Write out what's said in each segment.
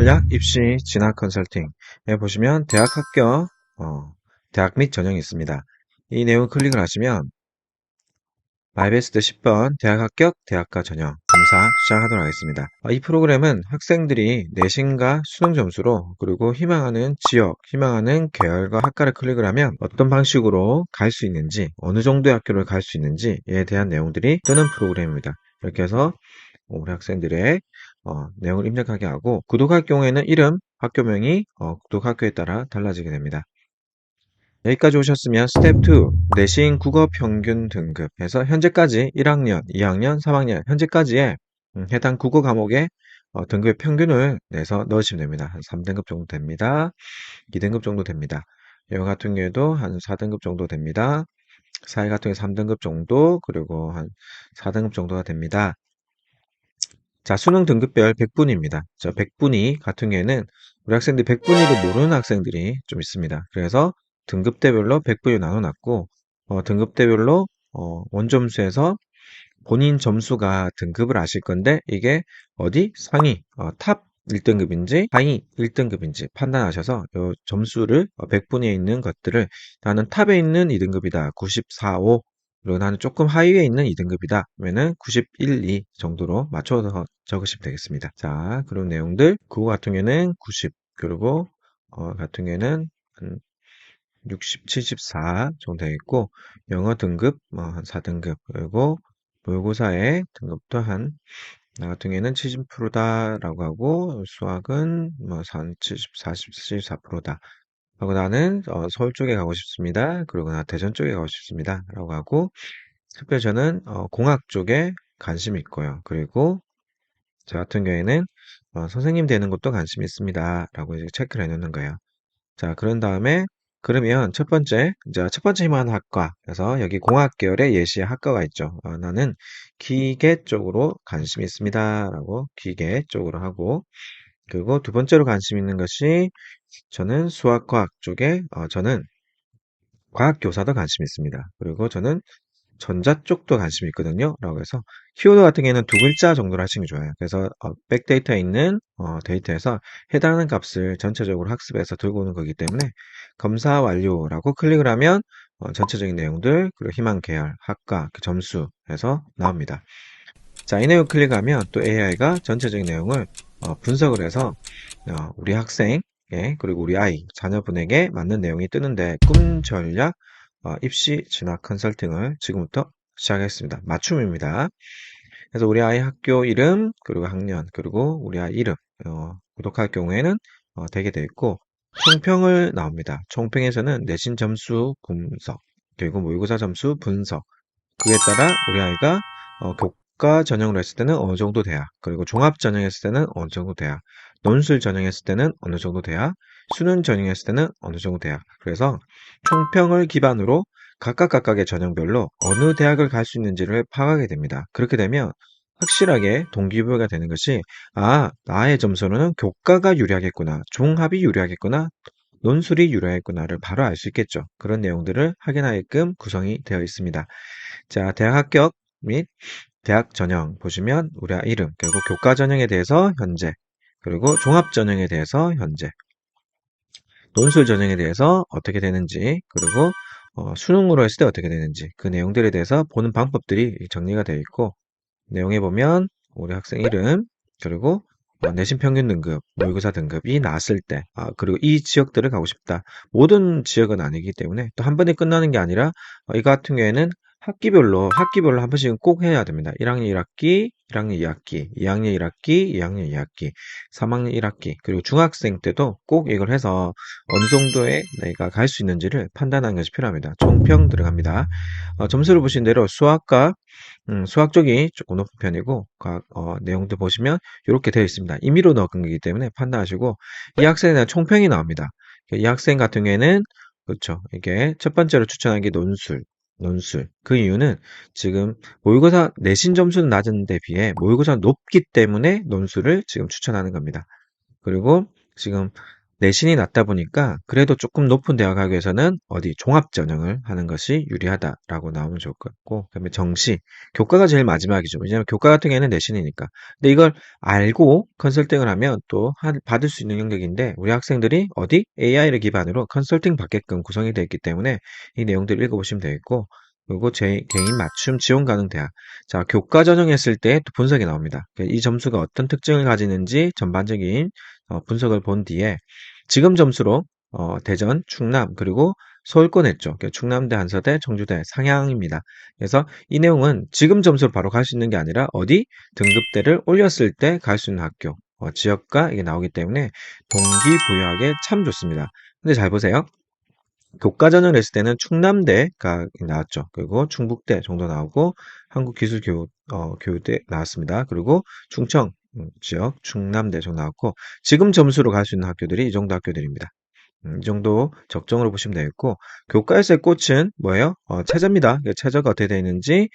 꿈전략 입시 진학 컨설팅에 보시면 대학 합격, 대학 및 전형이 있습니다. 이 내용 클릭을 하시면 마이베스트 10번 대학 합격, 대학과 전형 검사 시작하도록 하겠습니다. 이 프로그램은 학생들이 내신과 수능 점수로 그리고 희망하는 지역, 희망하는 계열과 학과를 클릭을 하면 어떤 방식으로 갈 수 있는지, 어느 정도의 학교를 갈 수 있는지에 대한 내용들이 뜨는 프로그램입니다. 이렇게 해서 우리 학생들의 내용을 입력하게 하고, 구독할 경우에는 이름, 학교명이 구독학교에 따라 달라지게 됩니다. 여기까지 오셨으면 스텝 2 내신 국어 평균 등급에서 현재까지 1학년, 2학년, 3학년 현재까지의 해당 국어 과목의 등급의 평균을 내서 넣으시면 됩니다. 한 3등급 정도 됩니다. 2등급 정도 됩니다. 영어 같은 경우에도 한 4등급 정도 됩니다. 사회 같은 경우 3등급 정도, 그리고 한 4등급 정도가 됩니다. 자, 수능 등급별 100분위입니다. 저 100분위 같은 경우에는 우리 학생들이 100분위를 모르는 학생들이 좀 있습니다. 그래서 등급대별로 100분위 나눠놨고, 등급대별로 원점수에서 본인 점수가 등급을 아실 건데, 이게 어디 상위, 탑 1등급인지 하위 1등급인지 판단하셔서 이 점수를 100분위에 있는 것들을 나는 탑에 있는 2등급이다. 94, 5. 그리고 나는 조금 하위에 있는 2등급이다. 그러면은 91, 2 정도로 맞춰서 적으시면 되겠습니다. 자, 그런 내용들. 국어 같은 경우에는 90, 그리고 같은 경우에는 한 60, 74 정도 되겠고, 영어 등급 한 4등급, 그리고 모의고사의 등급도 나 같은 경우에는 70%다라고 하고, 수학은 70, 40, 74%다. 하고 나는 서울 쪽에 가고 싶습니다. 그리고 나 대전 쪽에 가고 싶습니다. 라고 하고, 특별히 저는 공학 쪽에 관심이 있고요. 그리고 저 같은 경우에는 선생님 되는 것도 관심이 있습니다. 라고 이제 체크를 해놓는 거예요. 자, 그런 다음에 그러면 첫 번째, 이제 첫 번째 희망하는 학과. 그래서 여기 공학 계열의 예시 학과가 있죠. 나는 기계 쪽으로 관심이 있습니다. 라고 기계 쪽으로 하고, 그리고 두 번째로 관심 있는 것이 저는 수학과학 쪽에 저는 과학교사도 관심이 있습니다. 그리고 저는 전자 쪽도 관심이 있거든요. 라고 해서 키워드 같은 경우에는 두 글자 정도로 하시는 게 좋아요. 그래서 백데이터에 있는 데이터에서 해당하는 값을 전체적으로 학습해서 들고 오는 거기 때문에 검사 완료라고 클릭을 하면 전체적인 내용들, 그리고 희망 계열, 학과, 그 점수에서 나옵니다. 자, 이 내용 클릭하면 또 AI가 전체적인 내용을 분석을 해서 우리 학생, 예, 그리고 우리 아이, 자녀분에게 맞는 내용이 뜨는데 꿈 전략 입시 진학 컨설팅을 지금부터 시작하겠습니다. 맞춤입니다. 그래서 우리 아이 학교 이름, 그리고 학년, 그리고 우리 아이 이름, 구독할 경우에는 되게 되어 있고, 총평을 나옵니다. 총평에서는 내신 점수 분석, 그리고 모의고사 점수 분석, 그에 따라 우리 아이가 교과 전형으로 했을 때는 어느 정도 돼야, 그리고 종합 전형했을 때는 어느 정도 돼야, 논술 전형했을 때는 어느 정도 돼야, 수능 전형했을 때는 어느 정도 돼야. 그래서 총평을 기반으로 각각의 전형별로 어느 대학을 갈 수 있는지를 파악하게 됩니다. 그렇게 되면 확실하게 동기부여가 되는 것이, 나의 점수로는 교과가 유리하겠구나, 종합이 유리하겠구나, 논술이 유리하겠구나를 바로 알 수 있겠죠. 그런 내용들을 확인하게끔 구성이 되어 있습니다. 자, 대학 합격 및 대학 전형 보시면 우리 이름, 그리고 교과 전형에 대해서 현재, 그리고 종합 전형에 대해서 현재, 논술 전형에 대해서 어떻게 되는지, 그리고 수능으로 했을 때 어떻게 되는지, 그 내용들에 대해서 보는 방법들이 정리가 되어 있고, 내용에 보면 우리 학생 이름, 그리고 내신 평균 등급, 모의고사 등급이 나왔을 때, 그리고 이 지역들을 가고 싶다. 모든 지역은 아니기 때문에 또 한 번에 끝나는 게 아니라 이거 같은 경우에는 학기별로 한 번씩은 꼭 해야 됩니다. 1학년 1학기, 1학년 2학기, 2학년 1학기, 2학년 2학기, 3학년 1학기, 그리고 중학생 때도 꼭 이걸 해서 어느 정도의 내가 갈 수 있는지를 판단하는 것이 필요합니다. 총평 들어갑니다. 점수를 보신 대로 수학 쪽이 조금 높은 편이고, 내용들 보시면 이렇게 되어 있습니다. 임의로 넣은 거기 때문에 판단하시고, 이 학생에 대한 총평이 나옵니다. 이 학생 같은 경우에는, 그렇죠. 이게 첫 번째로 추천한 게 논술. 그 이유는 지금 모의고사 내신 점수는 낮은 데 비해 모의고사 높기 때문에 논술을 지금 추천하는 겁니다. 그리고 지금 내신이 낮다 보니까 그래도 조금 높은 대학 가기 위해서는 어디 종합전형을 하는 것이 유리하다라고 나오면 좋을 것 같고, 그다음에 정시, 교과가 제일 마지막이죠. 왜냐하면 교과 같은 경우에는 내신이니까. 근데 이걸 알고 컨설팅을 하면 또 받을 수 있는 영역인데, 우리 학생들이 어디 AI를 기반으로 컨설팅 받게끔 구성이 되어 있기 때문에 이 내용들을 읽어보시면 되겠고, 그리고 제 개인 맞춤 지원 가능 대학. 자, 교과 전형했을 때 또 분석이 나옵니다. 이 점수가 어떤 특징을 가지는지 전반적인 분석을 본 뒤에 지금 점수로 대전, 충남, 그리고 서울권 했죠. 충남대, 한서대, 청주대 상향입니다. 그래서 이 내용은 지금 점수로 바로 갈 수 있는 게 아니라 어디 등급대를 올렸을 때 갈 수 있는 학교, 지역가 이게 나오기 때문에 동기부여하기에 참 좋습니다. 근데 잘 보세요. 교과전을 했을 때는 충남대가 나왔죠. 그리고 충북대 정도 나오고 한국기술교육대 나왔습니다. 그리고 충청 지역 충남대 정도 나왔고, 지금 점수로 갈 수 있는 학교들이 이 정도 학교들입니다. 이 정도 적정으로 보시면 되겠고, 교과에서의 꽃은 뭐예요? 최저입니다. 최저가 어떻게 되어 있는지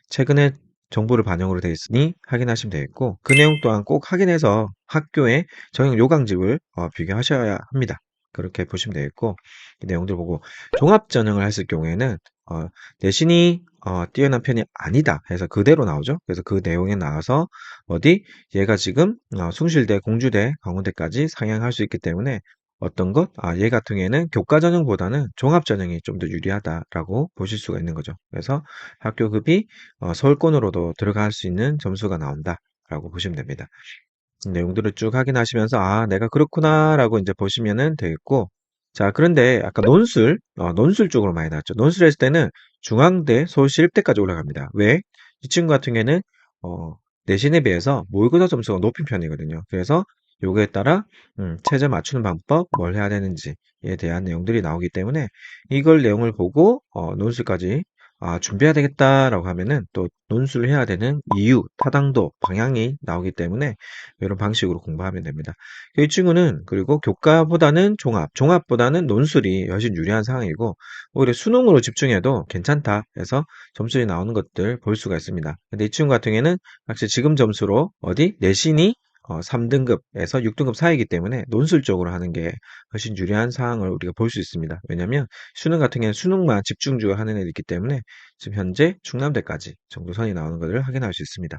최근에 정보를 반영으로 되어 있으니 확인하시면 되겠고, 그 내용 또한 꼭 확인해서 학교의 정형 요강집을 비교하셔야 합니다. 그렇게 보시면 되겠고, 이 내용들 보고 종합전형을 했을 경우에는 내신이 뛰어난 편이 아니다 해서 그대로 나오죠. 그래서 그 내용에 나와서 어디 얘가 지금 숭실대, 공주대, 강원대까지 상향할 수 있기 때문에 어떤 것? 얘 같은 경우에는 교과 전형보다는 종합 전형이 좀 더 유리하다라고 보실 수가 있는 거죠. 그래서 학교급이 서울권으로도 들어갈 수 있는 점수가 나온다라고 보시면 됩니다. 내용들을 쭉 확인하시면서 내가 그렇구나라고 이제 보시면은 되겠고, 자, 그런데 아까 논술 쪽으로 많이 나왔죠. 논술 했을 때는 중앙대, 서울시립대까지 올라갑니다. 왜? 이 친구 같은 경우에는 어, 내신에 비해서 모의고사 점수가 높은 편이거든요. 그래서 요거에 따라 최저 맞추는 방법, 뭘 해야 되는지에 대한 내용들이 나오기 때문에 이걸 내용을 보고 논술까지 준비해야 되겠다라고 하면은 또 논술을 해야 되는 이유, 타당도, 방향이 나오기 때문에 이런 방식으로 공부하면 됩니다. 이 친구는 그리고 교과보다는 종합보다는 논술이 훨씬 유리한 상황이고, 오히려 수능으로 집중해도 괜찮다 해서 점수에 나오는 것들 볼 수가 있습니다. 근데 이 친구 같은 경우에는 확실히 지금 점수로 어디 내신이 3등급에서 6등급 사이이기 때문에 논술 쪽으로 하는 게 훨씬 유리한 상황을 우리가 볼 수 있습니다. 왜냐하면 수능 같은 경우는 수능만 집중적으로 하는 애들이 있기 때문에 지금 현재 충남대까지 정도 선이 나오는 것을 확인할 수 있습니다.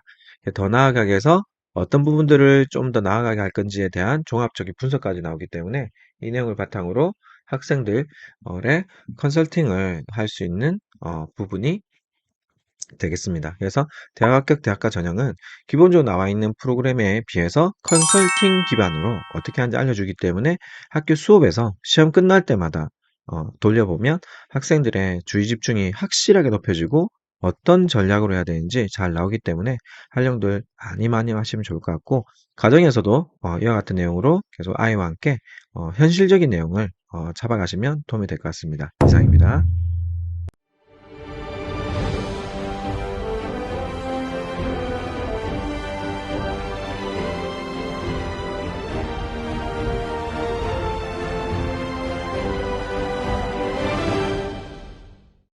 더 나아가게 해서 어떤 부분들을 좀 더 나아가게 할 건지에 대한 종합적인 분석까지 나오기 때문에 이 내용을 바탕으로 학생들의 컨설팅을 할 수 있는 부분이 되겠습니다. 그래서 대학 합격 대학과 전형은 기본적으로 나와 있는 프로그램에 비해서 컨설팅 기반으로 어떻게 하는지 알려주기 때문에 학교 수업에서 시험 끝날 때마다 돌려보면 학생들의 주의 집중이 확실하게 높여지고 어떤 전략으로 해야 되는지 잘 나오기 때문에 활용들 많이 하시면 좋을 것 같고, 가정에서도 이와 같은 내용으로 계속 아이와 함께 현실적인 내용을 잡아가시면 도움이 될 것 같습니다. 이상입니다.